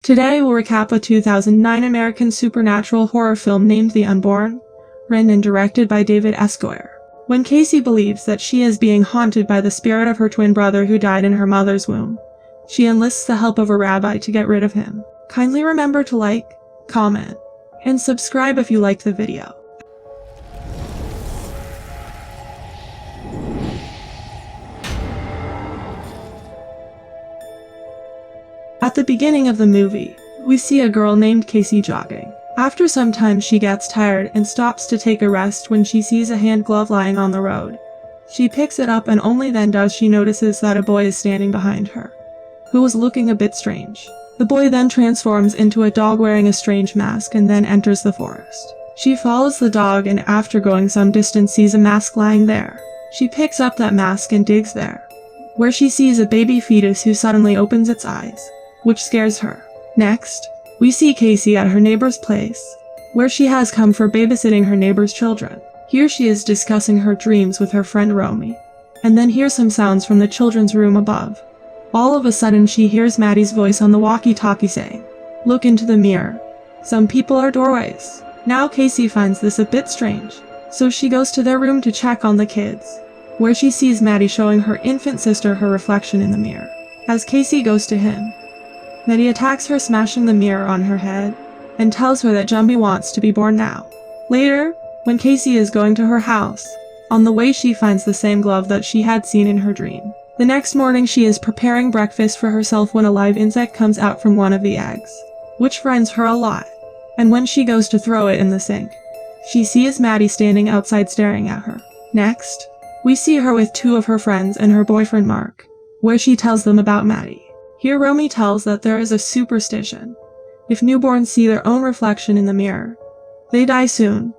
Today we'll recap a 2009 American supernatural horror film named The Unborn, written and directed by David S. Goyer. When Casey believes that she is being haunted by the spirit of her twin brother who died in her mother's womb, she enlists the help of a rabbi to get rid of him. Kindly remember to like, comment, and subscribe if you liked the video. At the beginning of the movie, we see a girl named Casey jogging. After some time she gets tired and stops to take a rest when she sees a hand glove lying on the road. She picks it up and only then does she notices that a boy is standing behind her, who was looking a bit strange. The boy then transforms into a dog wearing a strange mask and then enters the forest. She follows the dog and after going some distance sees a mask lying there. She picks up that mask and digs there, where she sees a baby fetus who suddenly opens its eyes, which scares her. Next, we see Casey at her neighbor's place, where she has come for babysitting her neighbor's children. Here she is discussing her dreams with her friend Romy, and then hears some sounds from the children's room above. All of a sudden she hears Maddie's voice on the walkie-talkie saying, "Look into the mirror. Some people are doorways." Now Casey finds this a bit strange, so she goes to their room to check on the kids, where she sees Maddie showing her infant sister her reflection in the mirror. As Casey goes to him, Maddie attacks her, smashing the mirror on her head, and tells her that Jumby wants to be born now. Later, when Casey is going to her house, on the way she finds the same glove that she had seen in her dream. The next morning she is preparing breakfast for herself when a live insect comes out from one of the eggs, which frightens her a lot, and when she goes to throw it in the sink, she sees Maddie standing outside staring at her. Next, we see her with two of her friends and her boyfriend Mark, where she tells them about Maddie. Here Romy tells that there is a superstition. If newborns see their own reflection in the mirror, they die soon,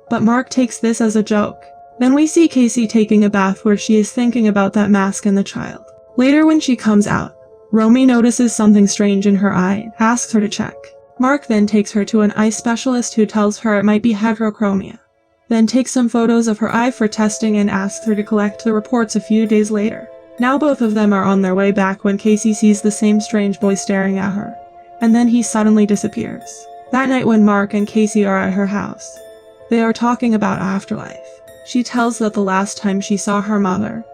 but Mark takes this as a joke. Then we see Casey taking a bath where she is thinking about that mask and the child. Later when she comes out, Romy notices something strange in her eye and asks her to check. Mark then takes her to an eye specialist who tells her it might be heterochromia, then takes some photos of her eye for testing and asks her to collect the reports a few days later. Now both of them are on their way back when Casey sees the same strange boy staring at her, and then he suddenly disappears. That night when Mark and Casey are at her house, they are talking about afterlife. She tells that the last time she saw her mother,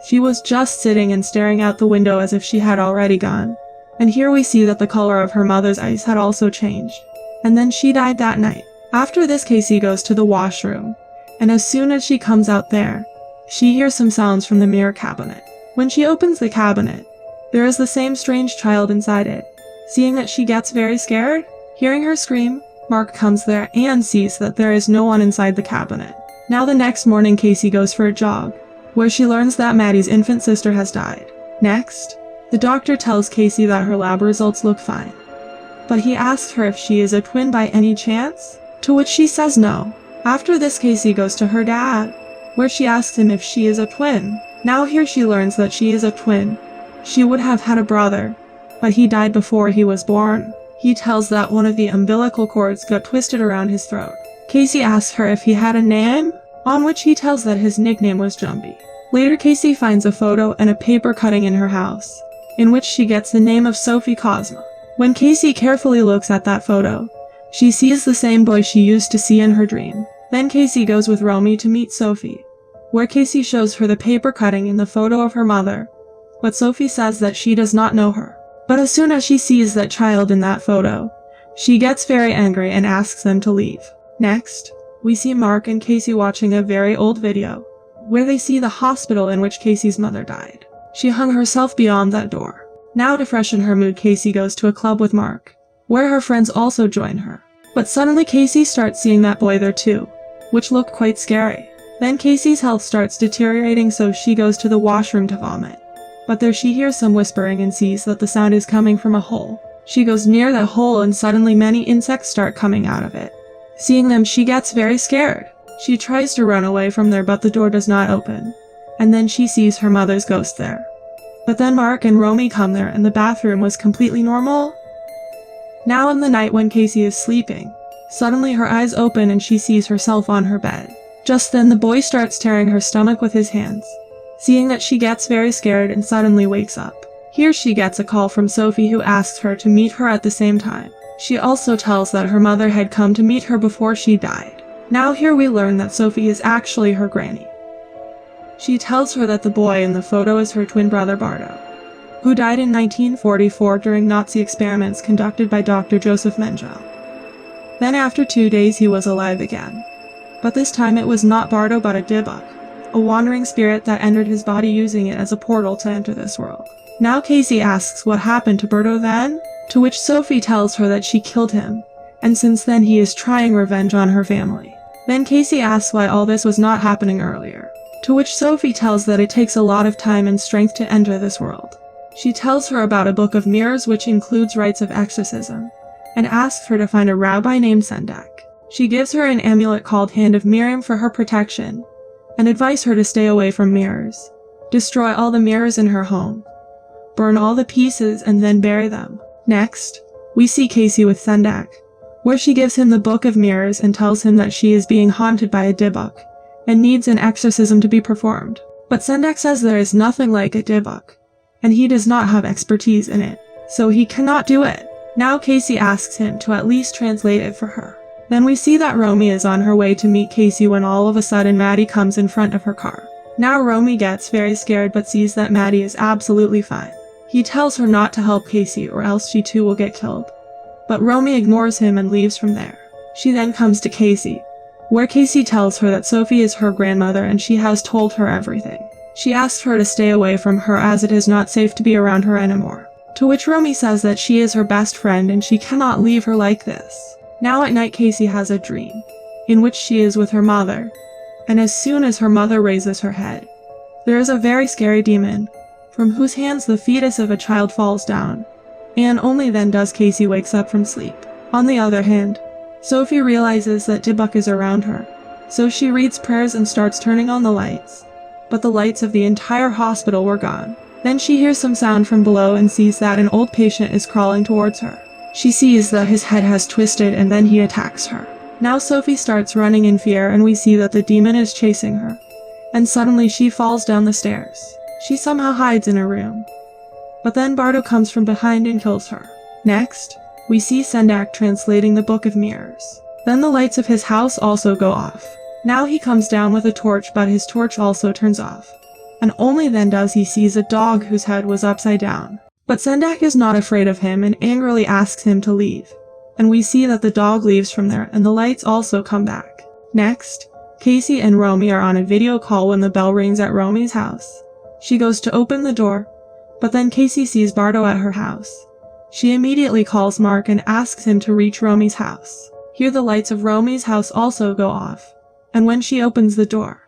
she was just sitting and staring out the window as if she had already gone. And here we see that the color of her mother's eyes had also changed, and then she died that night. After this Casey goes to the washroom, and as soon as she comes out there, she hears some sounds from the mirror cabinet. When she opens the cabinet, there is the same strange child inside it. Seeing that, she gets very scared. Hearing her scream, Mark comes there and sees that there is no one inside the cabinet. Now the next morning Casey goes for a jog, where she learns that Maddie's infant sister has died. Next, the doctor tells Casey that her lab results look fine, but he asks her if she is a twin by any chance, to which she says no. After this Casey goes to her dad, where she asks him if she is a twin. Now here she learns that she is a twin. She would have had a brother, but he died before he was born. He tells that one of the umbilical cords got twisted around his throat. Casey asks her if he had a name, on which he tells that his nickname was Jumby. Later Casey finds a photo and a paper cutting in her house, in which she gets the name of Sophie Kozma. When Casey carefully looks at that photo, she sees the same boy she used to see in her dream. Then Casey goes with Romy to meet Sophie, where Casey shows her the paper cutting in the photo of her mother, but Sophie says that she does not know her. But as soon as she sees that child in that photo, she gets very angry and asks them to leave. Next, we see Mark and Casey watching a very old video, where they see the hospital in which Casey's mother died. She hung herself beyond that door. Now to freshen her mood, Casey goes to a club with Mark, where her friends also join her. But suddenly Casey starts seeing that boy there too, which looked quite scary. Then Casey's health starts deteriorating, so she goes to the washroom to vomit. But there she hears some whispering and sees that the sound is coming from a hole. She goes near that hole and suddenly many insects start coming out of it. Seeing them, she gets very scared. She tries to run away from there, but the door does not open. And then she sees her mother's ghost there. But then Mark and Romy come there and the bathroom was completely normal. Now in the night when Casey is sleeping, suddenly her eyes open and she sees herself on her bed. Just then the boy starts tearing her stomach with his hands. Seeing that, she gets very scared and suddenly wakes up. Here she gets a call from Sophie, who asks her to meet her at the same time. She also tells that her mother had come to meet her before she died. Now here we learn that Sophie is actually her granny. She tells her that the boy in the photo is her twin brother Bardo, who died in 1944 during Nazi experiments conducted by Dr. Joseph Mengele. Then after 2 days he was alive again. But this time it was not Bardo but a dybbuk, a wandering spirit that entered his body using it as a portal to enter this world. Now 𝐂𝐄𝐒 asks what happened to Bardo then, to which Sophie tells her that she killed him, and since then he is trying revenge on her family. Then 𝐂𝐄𝐒 asks why all this was not happening earlier, to which Sophie tells that it takes a lot of time and strength to enter this world. She tells her about a book of mirrors which includes rites of exorcism, and asks her to find a rabbi named 𝐁𝐂𝐒. She gives her an amulet called Hand of Miriam for her protection, and advises her to stay away from mirrors, destroy all the mirrors in her home, burn all the pieces and then bury them. Next, we see 𝐂𝐄𝐒 with 𝐁𝐂𝐒, where she gives him the book of mirrors and tells him that she is being haunted by a dybbuk, and needs an exorcism to be performed. But 𝐁𝐂𝐒 says there is nothing like a dybbuk, and he does not have expertise in it, so he cannot do it. Now 𝐂𝐄𝐒 asks him to at least translate it for her. Then we see that Romy is on her way to meet 𝐂𝐄𝐒 when all of a sudden Maddie comes in front of her car. Now Romy gets very scared but sees that Maddie is absolutely fine. He tells her not to help 𝐂𝐄𝐒 or else she too will get killed. But Romy ignores him and leaves from there. She then comes to 𝐂𝐄𝐒, where 𝐂𝐄𝐒 tells her that Sophie is her grandmother and she has told her everything. She asks her to stay away from her as it is not safe to be around her anymore. To which Romy says that she is her best friend and she cannot leave her like this. Now at night 𝐂𝐄𝐒 has a dream, in which she is with her mother, and as soon as her mother raises her head, there is a very scary demon, from whose hands the fetus of a child falls down, and only then does 𝐂𝐄𝐒 wakes up from sleep. On the other hand, Sophie realizes that dybbuk is around her, so she reads prayers and starts turning on the lights, but the lights of the entire hospital were gone. Then she hears some sound from below and sees that an old patient is crawling towards her. She sees that his head has twisted and then he attacks her. Now Sophie starts running in fear and we see that the demon is chasing her, and suddenly she falls down the stairs. She somehow hides in a room, but then Bardo comes from behind and kills her. Next, we see 𝐁𝐂𝐒 translating the Book of Mirrors. Then the lights of his house also go off. Now he comes down with a torch but his torch also turns off, and only then does he sees a dog whose head was upside down. But 𝐁𝐂𝐒 is not afraid of him and angrily asks him to leave, and we see that the dog leaves from there and the lights also come back. Next, 𝐂𝐄𝐒 and Romy are on a video call when the bell rings at Romy's house. She goes to open the door, but then 𝐂𝐄𝐒 sees Bardo at her house. She immediately calls Mark and asks him to reach Romy's house. Here the lights of Romy's house also go off, and when she opens the door,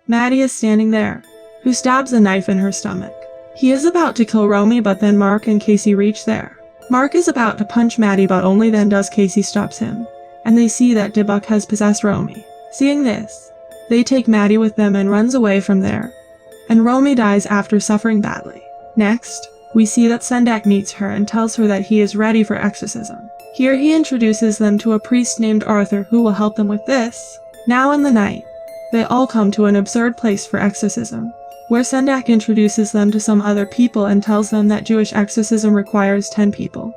Maddie is standing there, who stabs a knife in her stomach. He is about to kill Romy but then Mark and 𝐂𝐄𝐒 reach there. Mark is about to punch Maddie but only then does 𝐂𝐄𝐒 stops him, and they see that dybbuk has possessed Romy. Seeing this, they take Maddie with them and runs away from there, and Romy dies after suffering badly. Next, we see that 𝐁𝐂𝐒 meets her and tells her that he is ready for exorcism. Here he introduces them to a priest named Arthur who will help them with this. Now in the night, they all come to an absurd place for exorcism, where 𝐁𝐂𝐒 introduces them to some other people and tells them that Jewish exorcism requires 10 people,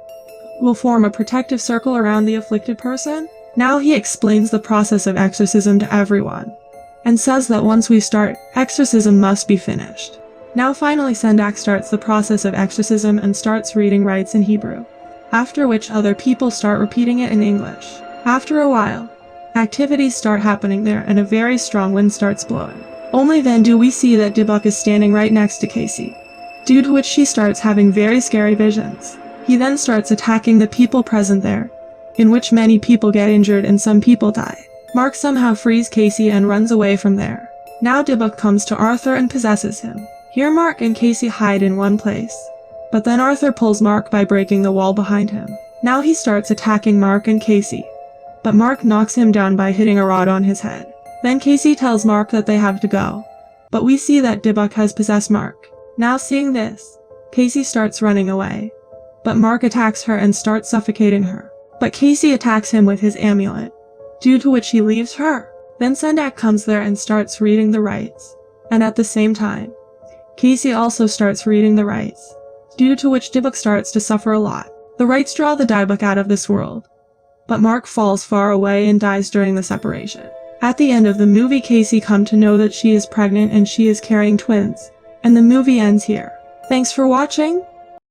who will form a protective circle around the afflicted person. Now he explains the process of exorcism to everyone, and says that once we start, exorcism must be finished. Now finally 𝐁𝐂𝐒 starts the process of exorcism and starts reading rites in Hebrew, after which other people start repeating it in English. After a while, activities start happening there and a very strong wind starts blowing. Only then do we see that dybbuk is standing right next to 𝐂𝐄𝐒, due to which she starts having very scary visions. He then starts attacking the people present there, in which many people get injured and some people die. Mark somehow frees 𝐂𝐄𝐒 and runs away from there. Now dybbuk comes to Arthur and possesses him. Here Mark and 𝐂𝐄𝐒 hide in one place, but then Arthur pulls Mark by breaking the wall behind him. Now he starts attacking Mark and 𝐂𝐄𝐒, but Mark knocks him down by hitting a rod on his head. Then 𝐂𝐄𝐒 tells Mark that they have to go, but we see that dybbuk has possessed Mark. Now seeing this, 𝐂𝐄𝐒 starts running away, but Mark attacks her and starts suffocating her. But 𝐂𝐄𝐒 attacks him with his amulet, due to which he leaves her. Then 𝐁𝐂𝐒 comes there and starts reading the rites, and at the same time, 𝐂𝐄𝐒 also starts reading the rites, due to which dybbuk starts to suffer a lot. The rites draw the dybbuk out of this world, but Mark falls far away and dies during the separation. At the end of the movie, Casey comes to know that she is pregnant and she is carrying twins, and the movie ends here. Thanks for watching.